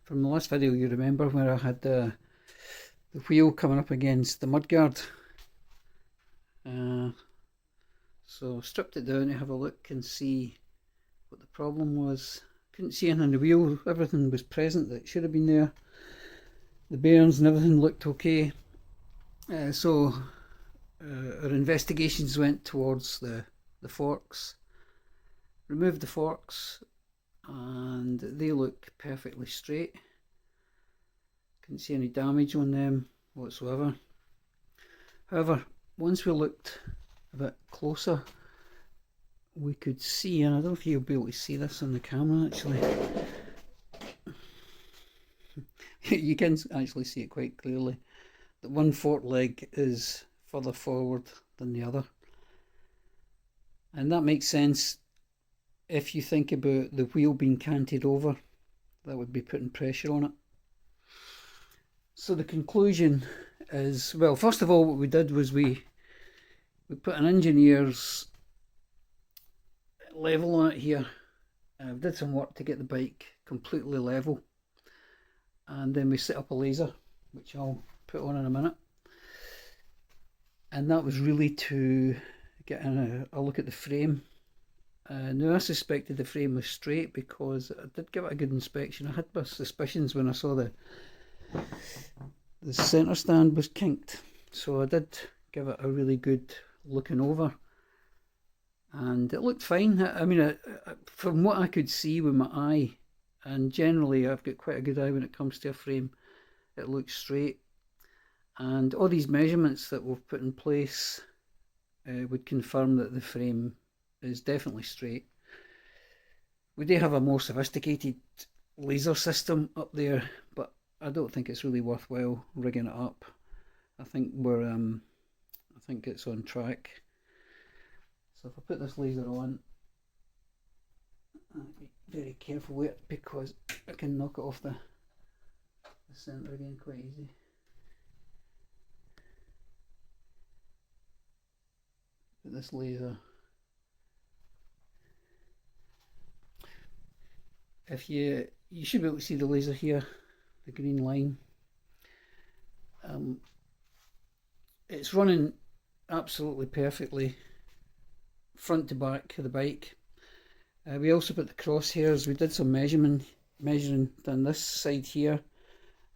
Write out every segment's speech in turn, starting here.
From the last video, you remember where I had the wheel coming up against the mudguard. So stripped it down to have a look and see what the problem was. Couldn't see anything on the wheel, everything was present that should have been there. The bearings and everything looked okay. So our investigations went towards the forks. Removed the forks and they look perfectly straight. Couldn't see any damage on them whatsoever. However, once we looked a bit closer, we could see, and I don't know if you'll be able to see this on the camera actually. You can actually see it quite clearly. That one fork leg is further forward than the other. And that makes sense if you think about the wheel being canted over. That would be putting pressure on it. So the conclusion is, well, first of all, what we did was we put an engineer's level on it here. We did some work to get the bike completely level, and then we set up a laser, which I'll put on in a minute. And that was really to get a look at the frame. Now I suspected the frame was straight because I did give it a good inspection. I had my suspicions when I saw the centre stand was kinked, so I did give it a really good looking over, and it looked fine. I mean, from what I could see with my eye, and generally I've got quite a good eye when it comes to a frame, it looks straight. And all these measurements that we've put in place would confirm that the frame is definitely straight. We do have a more sophisticated laser system up there, but I don't think it's really worthwhile rigging it up. I think I think it's on track. So if I put this laser on, I'll be very careful with it because I can knock it off the centre again quite easy. Put this laser. If you should be able to see the laser here, the green line. It's running absolutely perfectly, front to back of the bike. We also put the crosshairs. We did some measuring on this side here,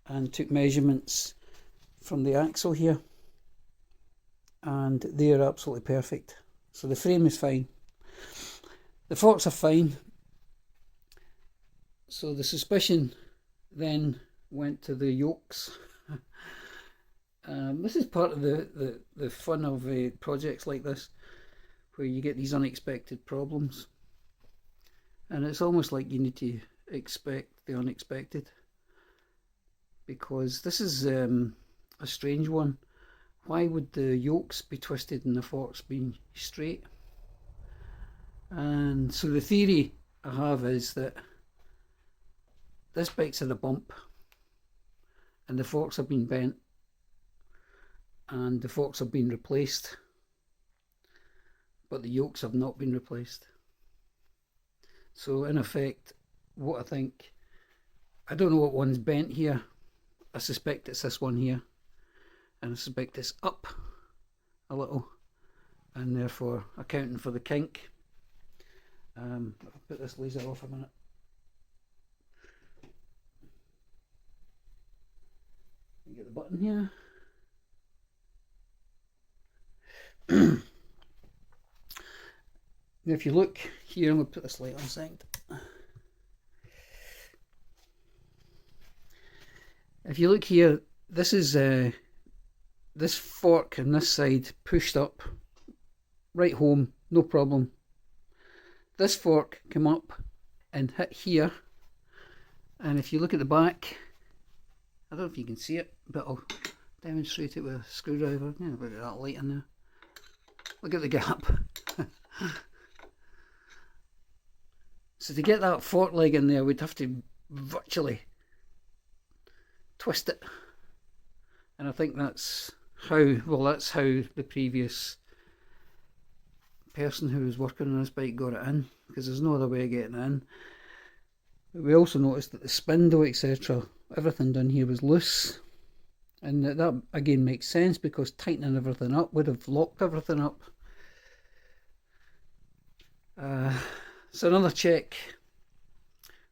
and took measurements from the axle here, and they are absolutely perfect. So the frame is fine. The forks are fine. So the suspicion then went to the yokes. This is part of the fun of projects like this, where you get these unexpected problems, and it's almost like you need to expect the unexpected, because this is a strange one. Why would the yokes be twisted and the forks being straight? And so the theory I have is that this bike's had a bump and the forks have been bent and the forks have been replaced, but the yokes have not been replaced. So in effect, what I think, I don't know what one's bent here. I suspect it's this one here, and I suspect it's up a little, and therefore accounting for the kink. I'll put this laser off a minute. Get the button here. Now if you look here, I'm going to put this light on a second. If you look here, this is this fork on this side pushed up right home, no problem. This fork came up and hit here, and if you look at the back, I don't know if you can see it, but I'll demonstrate it with a screwdriver. Yeah, look at that light in there. Look at the gap. So to get that fork leg in there, we'd have to virtually twist it. And I think that's how the previous person who was working on this bike got it in, because there's no other way of getting it in. We also noticed that the spindle, etc., everything down here was loose, and that again makes sense because tightening everything up would have locked everything up. So another check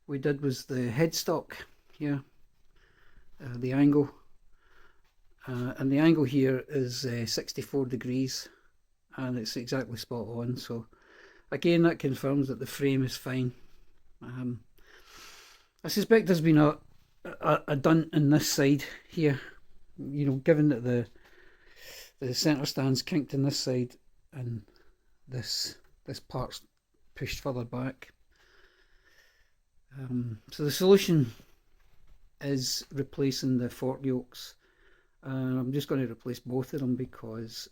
we did was the headstock here, the angle, and the angle here is 64 degrees, and it's exactly spot on. So again, that confirms that the frame is fine. I suspect there's been a dent in this side here, you know, given that the centre stand's kinked in this side and this part's pushed further back. So the solution is replacing the fork yokes, and I'm just going to replace both of them because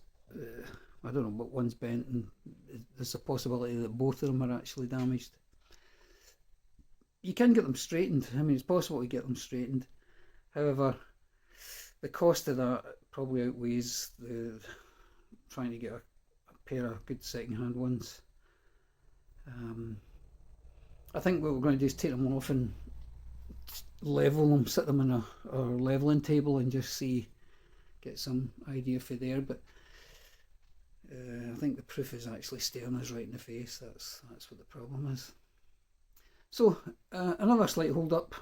I don't know what one's bent, and there's a possibility that both of them are actually damaged. You can get them straightened. I mean, it's possible to get them straightened. However, the cost of that probably outweighs the trying to get a pair of good second-hand ones. I think what we're going to do is take them off and level them, sit them in a leveling table and just get some idea for there. But I think the proof is actually staring us right in the face. That's what the problem is. So another slight hold up.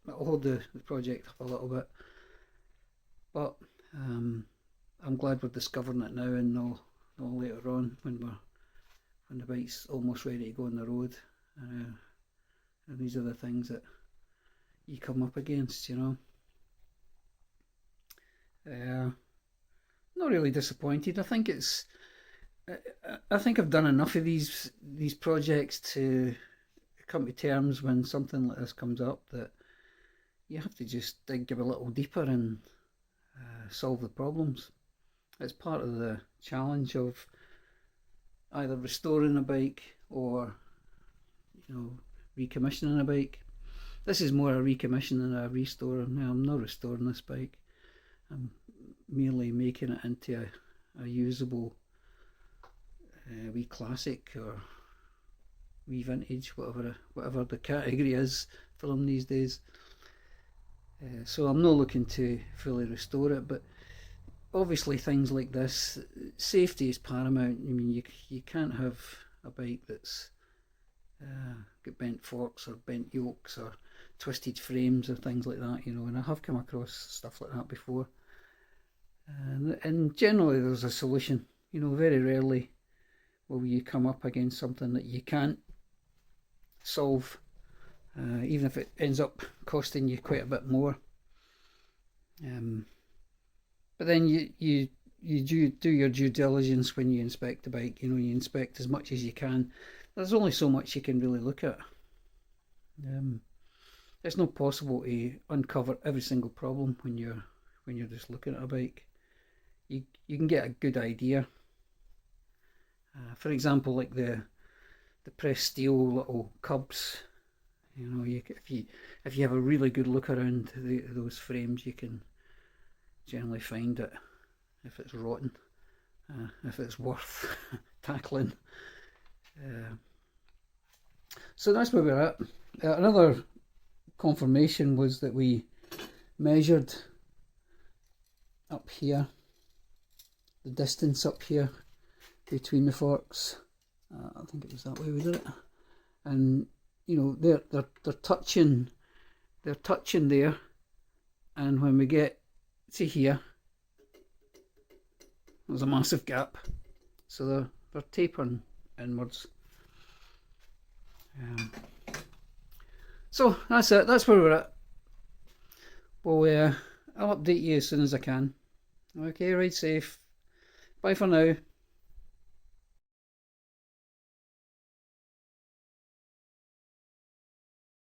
That'll hold the project up a little bit, but I'm glad we're discovering it now and not later on when the bike's almost ready to go on the road. And these are the things that you come up against, you know. Not really disappointed. I think I've done enough of these projects to come to terms when something like this comes up that you have to just dig a little deeper and solve the problems. It's part of the challenge of either restoring a bike or, you know, recommissioning a bike. This is more a recommission than a restore. Now, I'm not restoring this bike. I'm merely making it into a usable wee classic or wee vintage, whatever the category is for them these days. So I'm not looking to fully restore it, but obviously things like this, safety is paramount. I mean, you can't have a bike that's got bent forks or bent yokes or twisted frames or things like that, you know, and I have come across stuff like that before. And generally there's a solution, you know. Very rarely will you come up against something that you can't solve, even if it ends up costing you quite a bit more. But then you do your due diligence when you inspect the bike. You know, you inspect as much as you can. There's only so much you can really look at. It's not possible to uncover every single problem when you're just looking at a bike. You can get a good idea. For example, like the pressed steel little cubs. You know, if you have a really good look around those frames, you can generally find it if it's rotten, if it's worth tackling. So that's where we're at. Another confirmation was that we measured up here, the distance up here between the forks. I think it was that way we did it, and you know, they're touching there, and when we get to here, there's a massive gap, so they're tapering inwards. So that's it. That's where we're at. Well, I'll update you as soon as I can. Okay, ride safe. Bye for now.